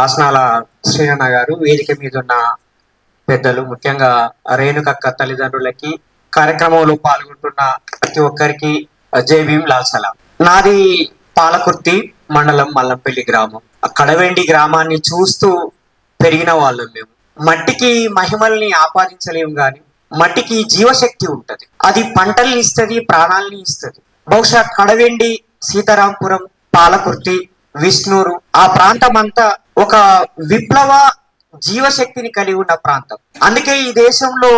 ఆసనాల శ్రీనన్న గారు, వేదిక మీద ఉన్న పెద్దలు, ముఖ్యంగా రేణుకక్క తల్లిదండ్రులకి, కార్యక్రమంలో పాల్గొంటున్న ప్రతి ఒక్కరికి జై భీమ్ లాల్ సలాం. నాది పాలకుర్తి మండలం మల్లంపల్లి గ్రామం. కడవెండి గ్రామాన్ని చూస్తూ పెరిగిన వాళ్ళం మేము. మట్టికి మహిమల్ని ఆపాదించలేము గాని మట్టికి జీవశక్తి ఉంటది. అది పంటల్ని ఇస్తుంది, ప్రాణాలని ఇస్తుంది. బహుశా కడవెండి, సీతారాంపురం, పాలకుర్తి, విష్ణూరు ఆ ప్రాంతం అంతా ఒక విప్లవ జీవశక్తిని కలిగి ఉన్న ప్రాంతం. అందుకే ఈ దేశంలో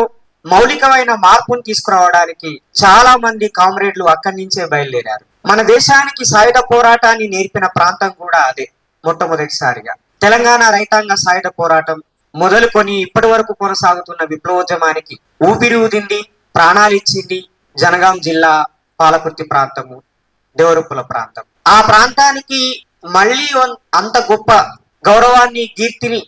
మౌలికమైన మార్పును తీసుకురావడానికి చాలా మంది కామ్రేడ్లు అక్కడి నుంచే బయలుదేరారు. మన దేశానికి సాయుధ పోరాటాన్ని నేర్పిన ప్రాంతం కూడా అదే. మొట్టమొదటిసారిగా తెలంగాణ రైతాంగ సాయుధ పోరాటం మొదలుకొని ఇప్పటి వరకు కొనసాగుతున్న విప్లవోద్యమానికి ఊపిరి ఊదింది, ప్రాణాలిచ్చింది జనగాం జిల్లా పాలకుర్తి ప్రాంతము, దేవరుప్పుల ప్రాంతం. ఆ ప్రాంతానికి మళ్ళీ అంత గొప్ప గౌరవాన్ని,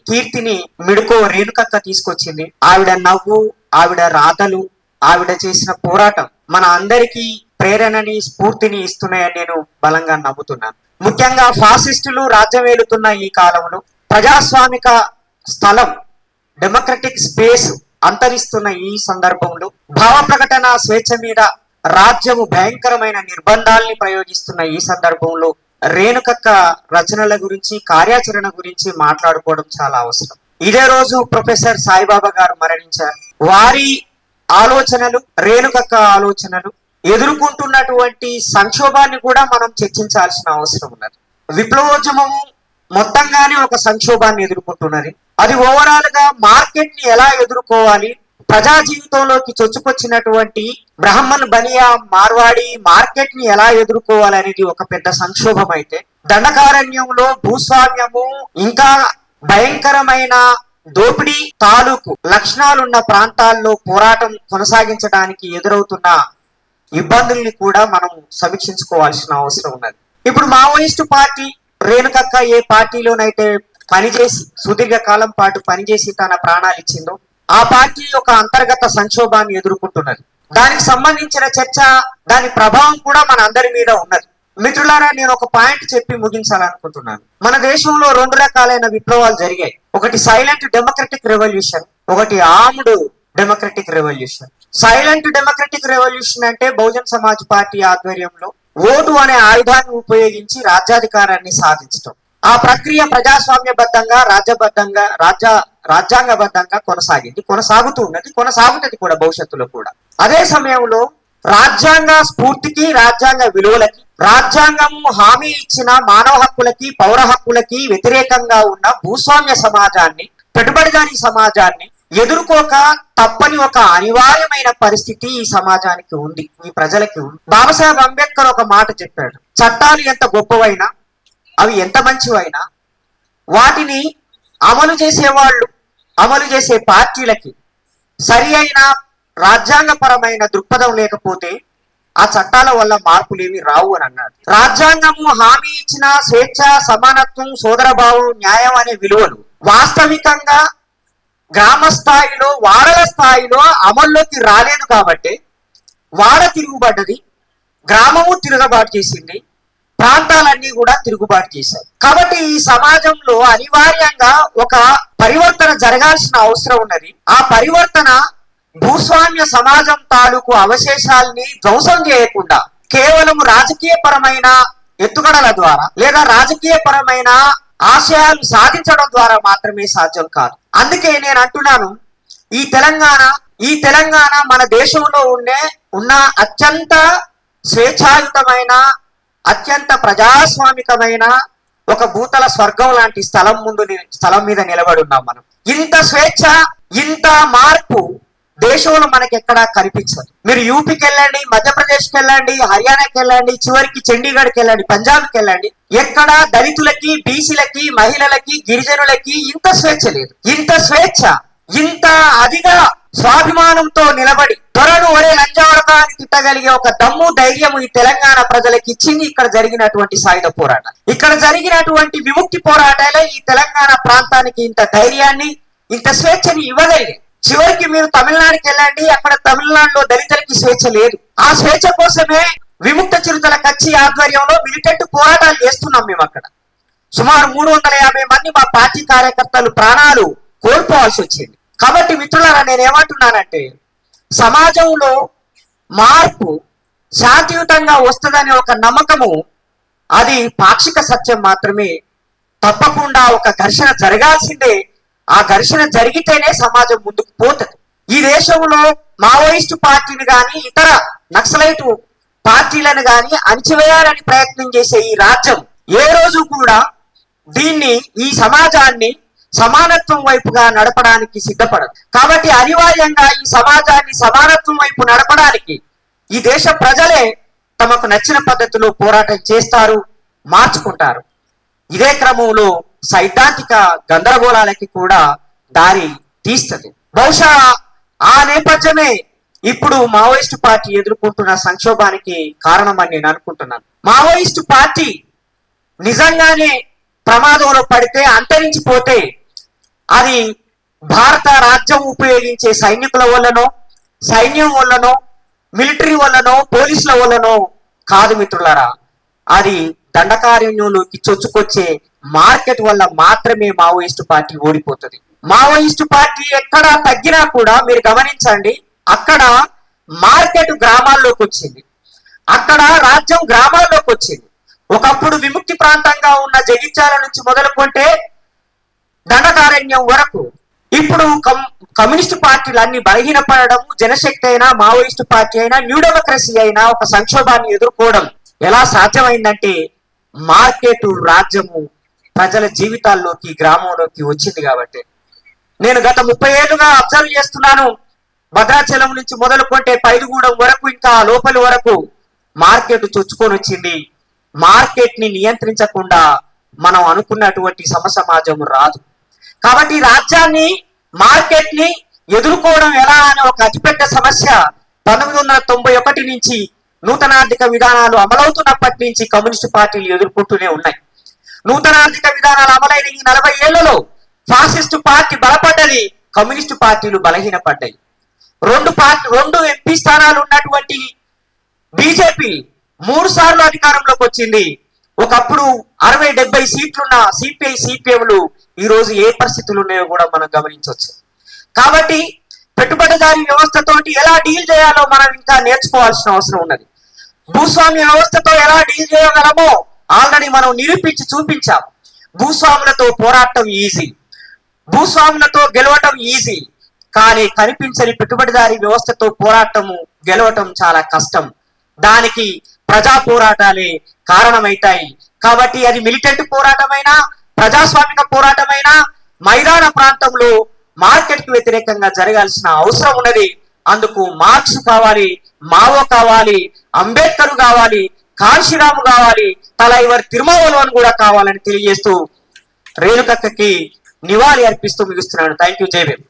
కీర్తిని మిడుకో రేణుకక్క తీసుకొచ్చింది. ఆవిడ నవ్వు, ఆవిడ రాతలు, ఆవిడ చేసిన పోరాటం మన అందరికీ ప్రేరణని, స్ఫూర్తిని ఇస్తున్నాయని నేను బలంగా నమ్ముతున్నాను. ముఖ్యంగా ఫాసిస్టులు రాజ్యం ఏలుతున్న ఈ కాలంలో ప్రజాస్వామిక స్థలం, డెమోక్రటిక్ స్పేస్ అంతరిస్తున్న ఈ సందర్భంలో భావ ప్రకటన స్వేచ్ఛ మీద రాజ్యము భయంకరమైన నిర్బంధాల్ని ప్రయోగిస్తున్న ఈ సందర్భంలో రేణుకక్క రచనల గురించి, కార్యాచరణ గురించి మాట్లాడుకోవడం చాలా అవసరం. ఇదే రోజు ప్రొఫెసర్ సాయిబాబా గారు మరణించారు. వారి ఆలోచనలు, రేణుకక్క ఆలోచనలు ఎదుర్కొంటున్నటువంటి సంక్షోభాన్ని కూడా మనం చర్చించాల్సిన అవసరం ఉన్నది. విప్లవోద్యమము మొత్తంగానే ఒక సంక్షోభాన్ని ఎదుర్కొంటున్నది. అది ఓవరాల్ గా మార్కెట్ ని ఎలా ఎదుర్కోవాలి, ప్రజా జీవితంలోకి చొచ్చుకొచ్చినటువంటి బ్రాహ్మణ్, బనియా, మార్వాడి మార్కెట్ ని ఎలా ఎదుర్కోవాలనేది ఒక పెద్ద సంక్షోభం అయితే, దండకారణ్యంలో భూస్వామ్యము ఇంకా భయంకరమైన దోపిడీ తాలూకు లక్షణాలున్న ప్రాంతాల్లో పోరాటం కొనసాగించడానికి ఎదురవుతున్న ఇబ్బందుల్ని కూడా మనం సమీక్షించుకోవాల్సిన అవసరం ఉన్నది. ఇప్పుడు మావోయిస్టు పార్టీ, రేణుకక్క ఏ పార్టీలోనైతే పనిచేసి సుదీర్ఘ కాలం పాటు పనిచేసి తన ప్రాణాలు ఇచ్చిందో ఆ పార్టీ ఒక అంతర్గత సంక్షోభాన్ని ఎదుర్కొంటున్నది. దానికి సంబంధించిన చర్చ, దాని ప్రభావం కూడా మన అందరి మీద ఉన్నది. మిత్రులారా, నేను ఒక పాయింట్ చెప్పి ముగించాలనుకుంటున్నాను. మన దేశంలో రెండు రకాలైన విప్లవాలు జరిగాయి. ఒకటి సైలెంట్ డెమోక్రటిక్ రెవల్యూషన్, ఒకటి armed democratic revolution. Silent democratic revolution అంటే బహుజన్ సమాజ్ పార్టీ ఆధ్వర్యంలో ఓటు అనే ఆయుధాన్ని ఉపయోగించి రాజ్యాధికారాన్ని సాధించడం. ఆ ప్రక్రియ ప్రజాస్వామ్యబద్ధంగా, రాజ్యాంగబద్ధంగా కొనసాగుతూ ఉన్నది, కొనసాగుతుంది కూడా భవిష్యత్తులో కూడా. అదే సమయంలో రాజ్యాంగ స్ఫూర్తికి, రాజ్యాంగ విలువలకి, రాజ్యాంగము హామీ ఇచ్చిన మానవ హక్కులకి, పౌర హక్కులకి వ్యతిరేకంగా ఉన్న భూస్వామ్య సమాజాన్ని, పెట్టుబడిదారీ సమాజాన్ని ఎదుర్కోక తప్పని ఒక అనివార్యమైన పరిస్థితి ఈ సమాజానికి ఉంది, ఈ ప్రజలకి ఉంది. బాబాసాహెబ్ అంబేద్కర్ ఒక మాట చెప్పాడు, చట్టాలు ఎంత గొప్పవైనా, అవి ఎంత మంచివైనా, వాటిని అమలు చేసేవాళ్ళు, అమలు చేసే పార్టీలకి సరి అయిన రాజ్యాంగపరమైన దృక్పథం లేకపోతే ఆ చట్టాల వల్ల మార్పులేమి రావు అని అన్నాడు. రాజ్యాంగము హామీ ఇచ్చిన స్వేచ్ఛ, సమానత్వం, సోదరభావం, న్యాయం అనే విలువలు వాస్తవికంగా గ్రామ స్థాయిలో, వాడల స్థాయిలో అమల్లోకి రాలేదు కాబట్టి వాడ తిరుగుబడ్డది, గ్రామము తిరుగుబాటు చేసింది, ప్రాంతాలన్నీ కూడా తిరుగుబాటు చేశాయి. కాబట్టి ఈ సమాజంలో అనివార్యంగా ఒక పరివర్తన జరగాల్సిన అవసరం ఉన్నది. ఆ పరివర్తన భూస్వామ్య సమాజం తాలూకు అవశేషాలని ధ్వంసం చేయకుండా కేవలం రాజకీయ పరమైన ఎత్తుగడల ద్వారా లేదా రాజకీయ పరమైన ఆశయాలు సాధించడం ద్వారా మాత్రమే సాధ్యం కాదు. అందుకే నేను అంటున్నాను, ఈ తెలంగాణ మన దేశంలో ఉన్న అత్యంత స్వేచ్ఛాయుతమైన, అత్యంత ప్రజాస్వామికమైన ఒక భూతల స్వర్గం లాంటి స్థలం మీద నిలబడి ఉన్నాం మనం. ఇంత స్వేచ్ఛ, ఇంత మార్పు దేశంలో మనకి ఎక్కడా కనిపించదు. మీరు యూపీకి వెళ్ళండి, మధ్యప్రదేశ్కి వెళ్ళండి, హర్యానాకి వెళ్ళండి, చివరికి చండీగఢ్కి వెళ్ళండి, పంజాబ్కి వెళ్ళండి, ఎక్కడా దళితులకి, బీసీలకి, మహిళలకి, గిరిజనులకి ఇంత స్వేచ్ఛ లేదు. ఇంత స్వేచ్ఛ, ఇంత అదిగా స్వాభిమానంతో నిలబడి త్వరను ఒరే లంజావడక అని తిట్టగలిగే ఒక దమ్ము, ధైర్యము ఈ తెలంగాణ ప్రజలకి ఇచ్చింది ఇక్కడ జరిగినటువంటి సాయుధ పోరాటం. ఇక్కడ జరిగినటువంటి విముక్తి పోరాటాలే ఈ తెలంగాణ ప్రాంతానికి ఇంత ధైర్యాన్ని, ఇంత స్వేచ్ఛని ఇవ్వగలిగాయి. చివరికి మీరు తమిళనాడుకి వెళ్ళండి, అక్కడ తమిళనాడులో దళితులకి స్వేచ్ఛ లేదు. ఆ స్వేచ్ఛ కోసమే విముక్త చిరుతల కచ్చి ఆధ్వర్యంలో మిలిటెంట్ పోరాటాలు చేస్తున్నాం మేము అక్కడ. సుమారు 350 మంది మా పార్టీ కార్యకర్తలు ప్రాణాలు కోల్పోవాల్సి వచ్చింది. కాబట్టి మిత్రులారా, నేను ఏమంటున్నానంటే సమాజంలో మార్పు శాంతియుతంగా వస్తుందనే ఒక నమ్మకము అది పాక్షిక సత్యం మాత్రమే. తప్పకుండా ఒక ఘర్షణ జరగాల్సిందే. ఆ ఘర్షణ జరిగితేనే సమాజం ముందుకు పోతుంది. ఈ దేశంలో మావోయిస్టు పార్టీని కానీ ఇతర నక్సలైటు పార్టీలను కానీ అణిచివేయాలని ప్రయత్నం చేసే ఈ రాజ్యం ఏ రోజు కూడా దీన్ని ఈ సమాజాన్ని సమానత్వం వైపుగా నడపడానికి సిద్ధపడదు. కాబట్టి అనివార్యంగా ఈ సమాజాన్ని సమానత్వం వైపు నడపడానికి ఈ దేశ ప్రజలే తమకు నచ్చిన పద్ధతిలో పోరాటం చేస్తారు, మార్చుకుంటారు. ఇదే క్రమంలో సైద్ధాంతిక గందరగోళాలకి కూడా దారి తీస్తుంది. బహుశా ఆ నేపథ్యమే ఇప్పుడు మావోయిస్టు పార్టీ ఎదుర్కొంటున్న సంక్షోభానికి కారణమని నేను అనుకుంటున్నాను. మావోయిస్టు పార్టీ నిజంగానే ప్రమాదంలో పడితే, అంతరించిపోతే అది భారత రాజ్యం ఉపయోగించే సైనికుల వల్లనో, సైన్యం వల్లనో, మిలిటరీ వల్లనో, పోలీసుల వల్లనో కాదు మిత్రులారా. అది దండకారణ్యంలోకి చొచ్చుకొచ్చే మార్కెట్ వల్ల మాత్రమే మావోయిస్టు పార్టీ ఓడిపోతుంది. మావోయిస్టు పార్టీ ఎక్కడ తగ్గినా కూడా మీరు గమనించండి, అక్కడ మార్కెట్ గ్రామాల్లోకి వచ్చింది, అక్కడ రాజ్యం గ్రామాల్లోకి వచ్చింది. ఒకప్పుడు విముక్తి ప్రాంతంగా ఉన్న జగిత్యాల నుంచి మొదలుకుంటే దండకారణ్యం వరకు ఇప్పుడు కమ్యూనిస్టు పార్టీలు అన్ని బలహీనపడడం, జనశక్తి అయినా, మావోయిస్టు పార్టీ అయినా, న్యూ డెమోక్రసీ అయినా ఒక సంక్షోభాన్ని ఎదుర్కోవడం ఎలా సాధ్యమైందంటే మార్కెట్ రాజ్యము ప్రజల జీవితాల్లోకి, గ్రామంలోకి వచ్చింది. కాబట్టి నేను గత 30 ఏళ్లుగా అబ్జర్వ్ చేస్తున్నాను. భద్రాచలం నుంచి మొదలుకుంటే పైదుగూడెం వరకు, ఇంకా లోపలి వరకు మార్కెట్ చొచ్చుకొని వచ్చింది. మార్కెట్ ని నియంత్రించకుండా మనం అనుకున్నటువంటి సమసమాజం రాదు. కాబట్టి రాజ్యాన్ని, మార్కెట్ ని ఎదుర్కోవడం ఎలా అనే ఒక అతిపెద్ద సమస్య 1991 నుంచి నూతన ఆర్థిక విధానాలు అమలవుతున్నప్పటి నుంచి కమ్యూనిస్టు పార్టీలు ఎదుర్కొంటూనే ఉన్నాయి. నూతన ఆర్థిక విధానాలు అమలైన ఈ 40 ఏళ్లలో ఫాసిస్టు పార్టీ బలపడ్డది, కమ్యూనిస్టు పార్టీలు బలహీనపడ్డాయి. రెండు ఎంపీ స్థానాలు ఉన్నటువంటి బీజేపీ 3 సార్లు అధికారంలోకి వచ్చింది. ఒకప్పుడు 60-70 సీట్లున్న సిపిఐ, సిపిఎంలు ఈ రోజు ఏ పరిస్థితులు ఉన్నాయో కూడా మనం గమనించవచ్చు. కాబట్టి పెట్టుబడిదారీ వ్యవస్థతోటి ఎలా డీల్ చేయాలో మనం ఇంకా నేర్చుకోవాల్సిన అవసరం ఉన్నది. భూస్వామ్య వ్యవస్థతో ఎలా డీల్ చేయగలమో ఆల్రెడీ మనం నిరూపించి చూపించాం. భూస్వాములతో పోరాటం ఈజీ, భూస్వాములతో గెలవటం ఈజీ, కానీ కనిపించని పెట్టుబడిదారీ వ్యవస్థతో పోరాటము, గెలవటం చాలా కష్టం. దానికి ప్రజా పోరాటాలే కారణమైతాయి. కాబట్టి అది మిలిటెంట్ పోరాటమైనా, ప్రజాస్వామిక పోరాటమైనా మైదాన ప్రాంతంలో మార్కెట్ కు వ్యతిరేకంగా జరగాల్సిన అవసరం ఉన్నది. అందుకు మార్క్స్ కావాలి, మావో కావాలి, అంబేద్కర్ కావాలి, కాంశీరాము కావాలి, తలైవర్ తిరుమావళవన్ కూడా కావాలని తెలియజేస్తూ రేణుకక్కకి నివాళి అర్పిస్తూ ముగిస్తున్నాను. Thank you. జై భీమ్.